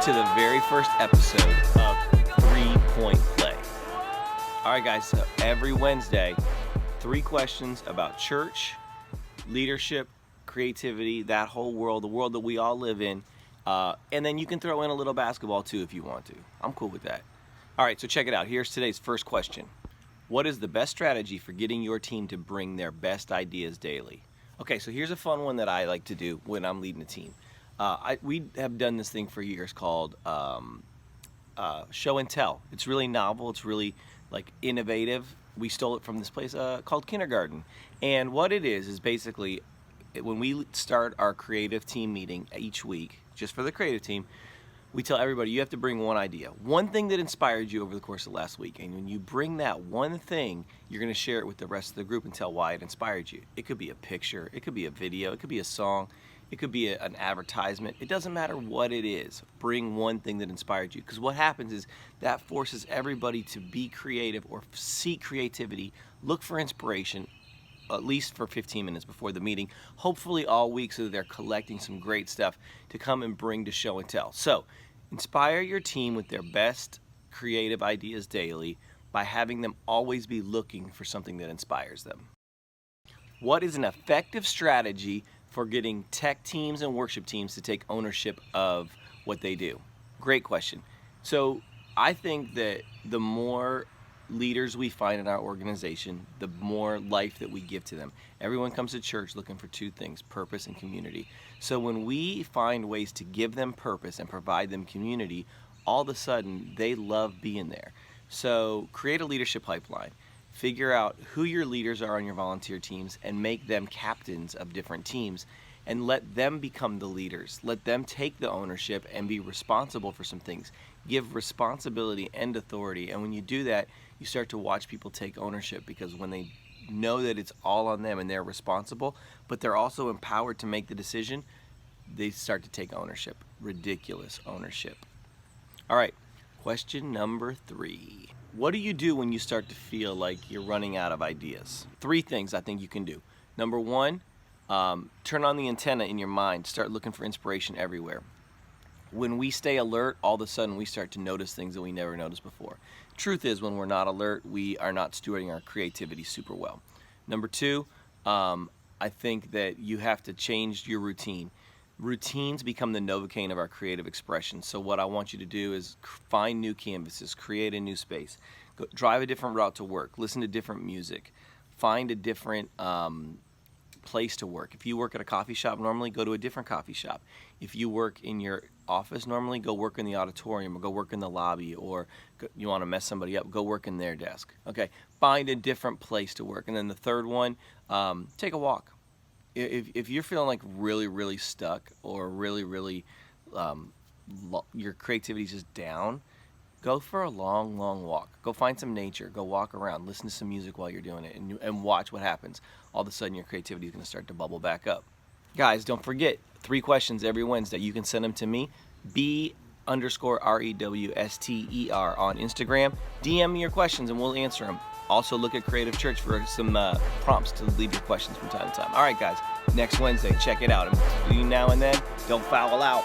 to the very first episode of 3-Point Play. All right, guys, so every Wednesday, 3 questions about church, leadership, creativity, that whole world, the world that we all live in. And then you can throw in a little basketball too if you want to. I'm cool with that. All right, so check it out. Here's today's first question. What is the best strategy for getting your team to bring their best ideas daily? Okay, so here's a fun one that I like to do when I'm leading a team. We have done this thing for years called show and tell. It's really novel. It's really like innovative. We stole it from this place called Kindergarten. And what it is basically when we start our creative team meeting each week, just for the creative team, we tell everybody you have to bring one idea, one thing that inspired you over the course of last week. And when you bring that one thing, you're going to share it with the rest of the group and tell why it inspired you. It could be a picture, it could be a video, it could be a song, it could be an advertisement. It doesn't matter what it is. Bring one thing that inspired you. Because what happens is that forces everybody to be creative or seek creativity, look for inspiration, at least for 15 minutes before the meeting, hopefully all week, so that they're collecting some great stuff to come and bring to show and tell. So inspire your team with their best creative ideas daily by having them always be looking for something that inspires them. What is an effective strategy for getting tech teams and worship teams to take ownership of what they do? Great question. So I think that the more leaders we find in our organization, the more life that we give to them. Everyone comes to church looking for 2 things, purpose and community. So when we find ways to give them purpose and provide them community, all of a sudden they love being there. So create a leadership pipeline. Figure out who your leaders are on your volunteer teams and make them captains of different teams and let them become the leaders. Let them take the ownership and be responsible for some things. Give responsibility and authority. And when you do that, you start to watch people take ownership, because when they know that it's all on them and they're responsible, but they're also empowered to make the decision, they start to take ownership. Ridiculous ownership. All right, question number 3. What do you do when you start to feel like you're running out of ideas? 3 things I think you can do. Number 1, turn on the antenna in your mind. Start looking for inspiration everywhere. When we stay alert, all of a sudden we start to notice things that we never noticed before. Truth is, when we're not alert, we are not stewarding our creativity super well. Number 2, I think that you have to change your routine. Routines become the Novocaine of our creative expression. So what I want you to do is find new canvases, create a new space, drive a different route to work, listen to different music, find a different place to work. If you work at a coffee shop normally, go to a different coffee shop. If you work in your office normally, go work in the auditorium or go work in the lobby, or you want to mess somebody up, go work in their desk. Okay, find a different place to work. And then the third one, take a walk. If you're feeling like really, really stuck or really, your creativity's just down, go for a long, long walk. Go find some nature. Go walk around. Listen to some music while you're doing it, and watch what happens. All of a sudden, your creativity is going to start to bubble back up. Guys, don't forget, 3 questions every Wednesday. You can send them to me, B_REWSTER on Instagram. DM me your questions, and we'll answer them. Also, look at Creative Church for some prompts to leave your questions from time to time. All right, guys, next Wednesday, check it out. And between now and then, don't foul out.